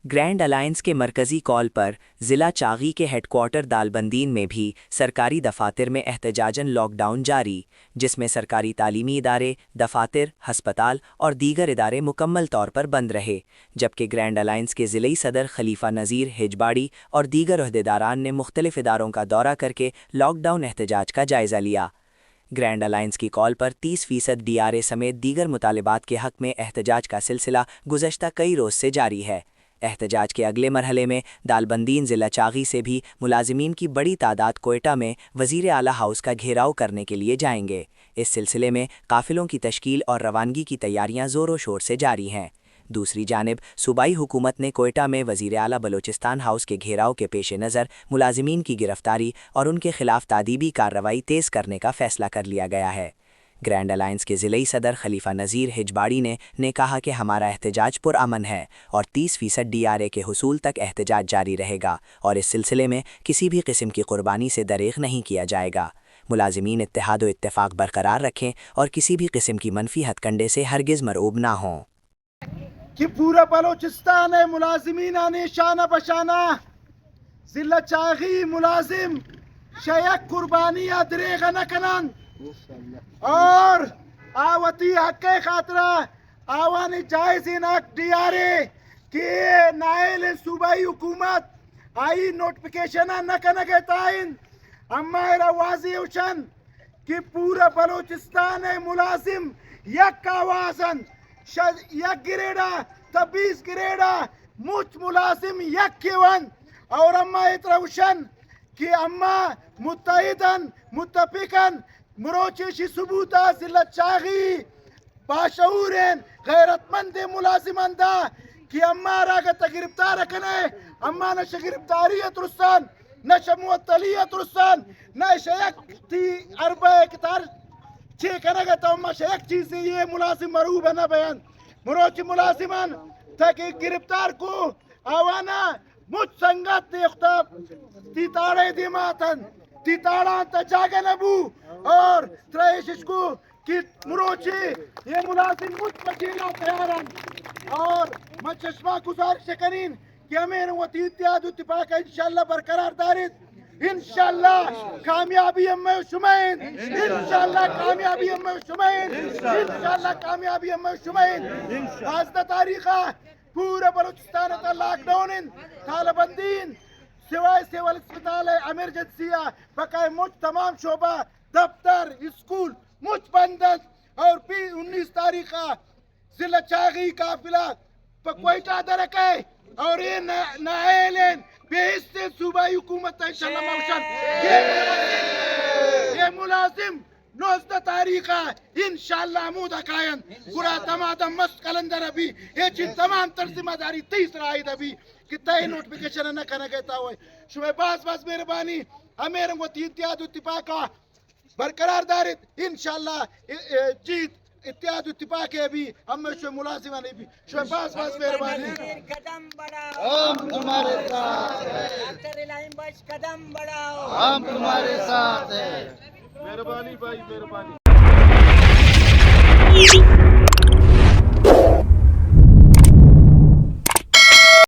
Grand alliance के मरकज़ी call पर ज़िला चागी के हेडक्वार्टर दालबंदीन में भी सरकारी दफातर में एहतजाजन लॉकडाउन जारी, जिसमें सरकारी तालीमी इदारे, दफातर, हस्पताल और दीगर इदारे मुकम्मल तौर पर बंद रहे, जबकि ग्रैंड अलायंस के ज़िलई सदर खलीफा नज़ीर हिजबाड़ी और दीगर ओहदेदारान ने मुख्तलिफ इदारों का दौरा करके लॉकडाउन एहतजाज का जायज़ा लिया। ग्रैंड अलायंस की कॉल पर 30% DRA समेत दीगर मुतालिबात के हक़ में एहतजाज का सिलसिला गुज़श्ता कई रोज़ से जारी है। एहतजाज के अगले मरहले में दालबंदीन ज़िला चागी से भी मुलाजिमीन की बड़ी तादाद कोयटा में वज़ीर आला हाउस का घेराव करने के लिए जाएंगे। इस सिलसिले में काफ़िलों की तश्कील और रवानगी की तैयारियां ज़ोरों शोर से जारी हैं। दूसरी जानिब सूबाई हुकूमत ने कोयटा में वज़ीर आला बलोचिस्तान हाउस के घेराव के पेश नज़र मुलाजिमीन की गिरफ्तारी और उनके खिलाफ तादीबी कार्रवाई तेज़ करने का फ़ैसला कर लिया गया है। ग्रैंड अलायंस के ज़िलई सदर खलीफा नज़ीर हिजबाड़ी ने कहा कि हमारा एहतजाज पुरअमन है और 30% DRA के हुसूल तक एहतजाज जारी रहेगा और इस सिलसिले में किसी भी किस्म की कुर्बानी से दरेग नहीं किया जाएगा। मुलाजिमीन इत्तेहाद व इत्तेफाक बरकरार रखें और किसी भी किस्म की मनफी हथकंडे से हरगिज़ मरऊब ना हों। कि पूरा बलोचिस्तान है मुलाजिमीन ने शाना बशाना ज़िला चागी मुलाजिम शयक कुर्बानी दरेग न कनन और आवती हक खातरा आवानी जायज़ हक DRA के नाइल सूबाई हुकूमत आई नोटिफिकेशन न कनगे ताइन अम्मा वाजी उशन कि पूरा बलोचिस्तान है मुलाजिम यक आवाज़न यक गिरेडा तबीस गिरेडा मुच मुलाजिम यक केवन और अम्मा इतरउशन कि अम्मा मुत्तहिदन मुत्तफिकन मरोची सबूता ज़िला चागी बाशऊरन गैरतमंद मुलाजिमंदा कि अम्मा रागत गिरफ्तार कने अम्मा न गिरफ्तारियत रुसन न शमुअतलियत रुसन न शयक थी अरबे कितार छे कनेगा तो अम्मा शयक चीज से ये मुलाजिम मरूब है ना बयान मरोची मुलाजिमन ताकि गिरफ्तार को आवाना मुझ संगत देखता तीताड़े दिमातन तीताड़ा तजागे नबू और त्रयशिश को कि मुरोची ये मुलाजिम मुझ पचीला तैयारन और मैं चश्मा गुजारिश करीन कि हमें वतीत्याद इत्तिफाक इंशाअल्लाह बरकरार दारिद इंशाअल्लाह कामयाबी हमें शुमैन इंशाअल्लाह कामयाबी हमें शुमैन इंशाअल्लाह कामयाबी हमें शुमैन आज तारीखा पूरे बलूचिस्तान का लॉकडाउन तालबंदीन सिवाय सिविल अस्पताल एमरजेंसिया बकाए मुझ तमाम शोबा दफ्तर स्कूल मुझ बंद और भी 19 तारीख का ज़िला चागी काफिला कोयटा दरक है और ये नाइलेन बेहिस्से सूबाई हुकूमत इंशाअल्लाह मौशन ये मुलाजिम 19 तारीख इंशाअल्लाह मुदा कायन पूरा तमाम मस्त कलंदर अभी ये चीज तमाम तर्जिमादारी 30 राइद अभी कितना नोटिफिकेशन न करने कहता हुए शुमे बास मेहरबानी हमें रंगोती इत्याद इत्तिफाका बरकरार दारिद इंशाअल्लाह जीत इत्याद इत्तिफाक है अभी हम शो मुलाजिमा ने भी शो बास मेहरबानी कदम बढ़ाओ हम तुम्हारे साथ हैं डॉक्टर इलाही बख्श कदम बढ़ाओ हम तुम्हारे साथ हैं मेहरबानी भाई मेहरबानी।